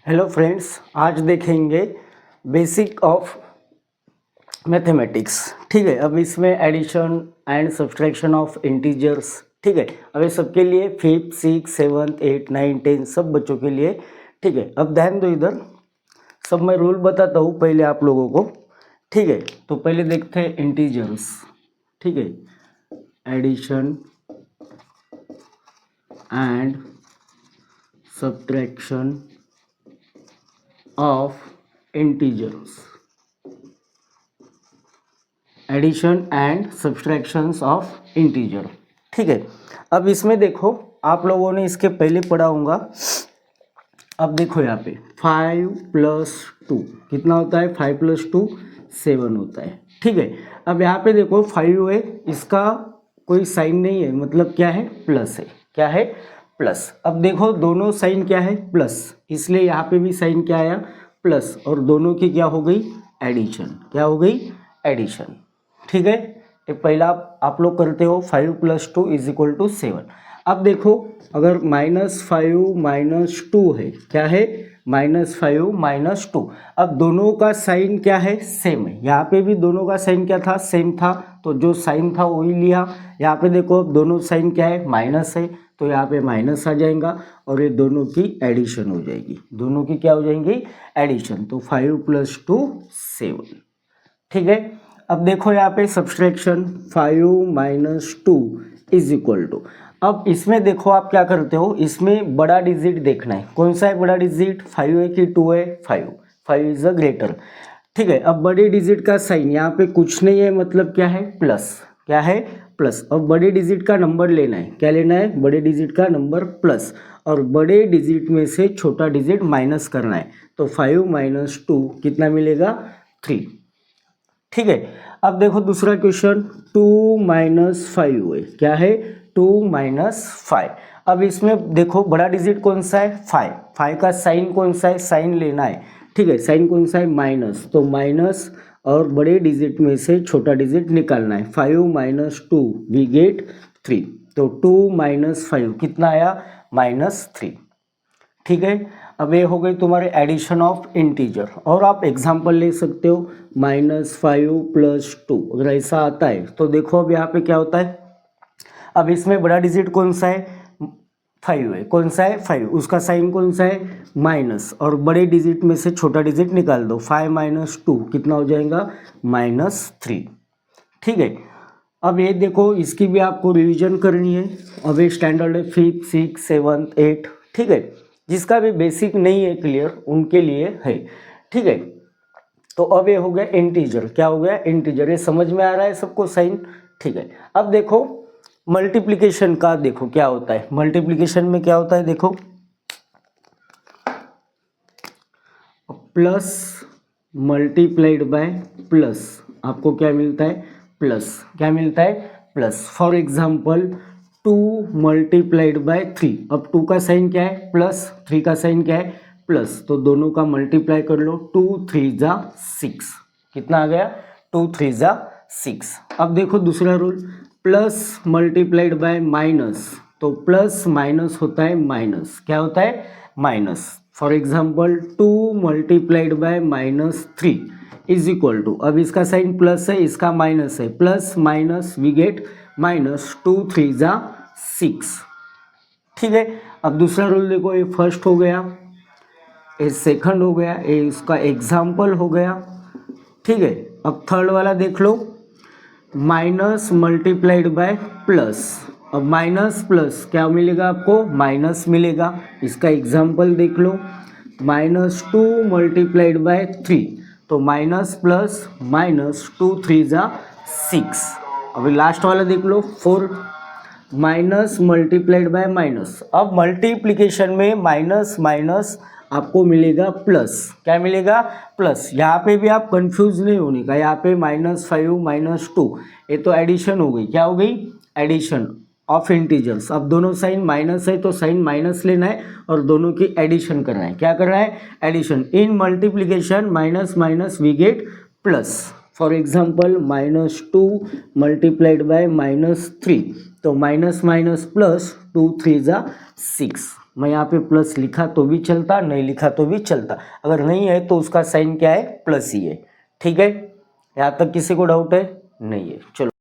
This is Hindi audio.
हेलो फ्रेंड्स, आज देखेंगे बेसिक ऑफ मैथमेटिक्स। ठीक है, अब इसमें addition and subtraction of integers. ठीक है, अब ये सबके लिए 5th 6th 7th 8th 9th 10th सब बच्चों के लिए। ठीक है, अब ध्यान दो इधर, सब मैं रूल बताता हूँ पहले आप लोगों को। ठीक है, तो पहले देखते हैं इंटीजर्स। ठीक है, addition and subtraction of integers, addition and subtractions of integer. ठीक है, अब इसमें देखो, आप लोगों ने इसके पहले पढ़ा होगा। अब देखो यहाँ पे 5 + 2 कितना होता है? 5 + 2 7 होता है। ठीक है, अब यहाँ पे देखो 5 है, इसका कोई साइन नहीं है, मतलब क्या है? प्लस है। क्या है? प्लस। अब देखो दोनों साइन क्या है? प्लस, इसलिए यहाँ पे भी साइन क्या आया? प्लस, और दोनों की क्या हो गई? एडिशन। क्या हो गई? एडिशन। ठीक है, ये पहला आप लोग करते हो 5 + 2 = 7। अब देखो, अगर -5 - 2 है, क्या है? -5 - 2। अब दोनों का साइन क्या है? सेम है। यहाँ पे भी दोनों का साइन क्या था? सेम था, तो जो साइन था वही लिया। यहाँ पे देखो दोनों साइन क्या है? माइनस है, तो यहाँ पे माइनस आ जाएगा, और ये दोनों की एडिशन हो जाएगी। दोनों की क्या हो जाएंगी? एडिशन। तो 5 + 2 7। ठीक है, अब देखो यहाँ पे सब्सट्रैक्शन 5 - 2 = अब इसमें देखो आप क्या करते हो, इसमें बड़ा डिजिट देखना है। कौन सा है बड़ा डिजिट? 5 है कि 2 है? 5 इज अ ग्रेटर। ठीक है, अब बड़े डिजिट का साइन यहाँ पे कुछ नहीं है, मतलब क्या है? प्लस। क्या है? प्लस। अब बड़े डिजिट का नंबर लेना है। क्या लेना है? बड़े डिजिट का नंबर प्लस, और बड़े डिजिट में से छोटा डिजिट माइनस करना है। तो 5 - 2 कितना मिलेगा? 3। ठीक है, अब देखो दूसरा क्वेश्चन 2 - 5 है। क्या है? 2 - 5। अब इसमें देखो बड़ा डिजिट कौन सा है? 5। 5 का साइन कौन सा है? साइन लेना है। ठीक है, साइन कौन सा है? माइनस, तो माइनस, और बड़े डिजिट में से छोटा डिजिट निकालना है। 5 - 2 वी गेट 3। तो 2 - 5 कितना आया? -3। ठीक है, अब ये हो गई तुम्हारे एडिशन ऑफ इंटीजर। और आप एग्जांपल ले सकते हो, -5 + 2 अगर ऐसा आता है तो देखो अब यहाँ पे क्या होता है। अब इसमें बड़ा डिजिट कौन सा है? 5 है। कौन सा है? 5। उसका साइन कौन सा है? माइनस, और बड़े डिजिट में से छोटा डिजिट निकाल दो। 5 - 2 कितना हो जाएगा? -3। ठीक है, अब ये देखो, इसकी भी आपको रिवीजन करनी है। अब ये स्टैंडर्ड है 5th 6th 7th 8th। ठीक है, जिसका भी बेसिक नहीं है क्लियर, उनके लिए है। ठीक है, तो अब ये हो गया इंटीजर। क्या हो गया? इंटीजर। ये समझ में आ रहा है सबको साइन? ठीक है, अब देखो मल्टीप्लिकेशन का, देखो क्या होता है मल्टीप्लिकेशन में। क्या होता है देखो, प्लस मल्टीप्लाइड बाय प्लस, आपको क्या मिलता है? प्लस। क्या मिलता है? प्लस। For example 2 × 3। अब 2 का साइन क्या है? प्लस, 3 का साइन क्या है? प्लस, तो दोनों का मल्टीप्लाई कर लो। 2 3 = 6। कितना आ गया? 2 3 = 6। अब देखो दूसरा rule, plus multiplied by minus, तो प्लस माइनस होता है माइनस। क्या होता है? माइनस। फॉर एग्जाम्पल 2 × -3 = अब इसका साइन प्लस है, इसका माइनस है, plus minus we get minus. 2 3 = 6। ठीक है, अब दूसरा रूल देखो, ये फर्स्ट हो गया, ये सेकंड हो गया, ये इसका एग्जाम्पल हो गया। ठीक है, अब थर्ड वाला देख लो, माइनस मल्टीप्लाइड बाय प्लस। अब माइनस प्लस क्या मिलेगा आपको? माइनस मिलेगा। इसका एग्जाम्पल देख लो, -2 × 3, तो माइनस प्लस माइनस 2 3 = 6। अभी लास्ट वाला देख लो, 4 माइनस मल्टीप्लाइड बाय माइनस। अब मल्टीप्लिकेशन में माइनस माइनस आपको मिलेगा प्लस। क्या मिलेगा? प्लस। यहाँ पे भी आप कंफ्यूज नहीं होने का। यहाँ पे -5 - 2, ये तो एडिशन हो गई। क्या हो गई? Addition of integers. अब दोनों साइन माइनस है, तो साइन माइनस लेना है, और दोनों की एडिशन करना है। क्या करना है? Addition. In multiplication minus minus we get plus. For example -2 × -3, तो माइनस माइनस प्लस 2 3 = 6। मैं यहाँ पे प्लस लिखा तो भी चलता, नहीं लिखा तो भी चलता, अगर नहीं है तो उसका साइन क्या है, प्लस ही है। ठीक है, यहाँ तक किसी को डाउट है? नहीं है। चलो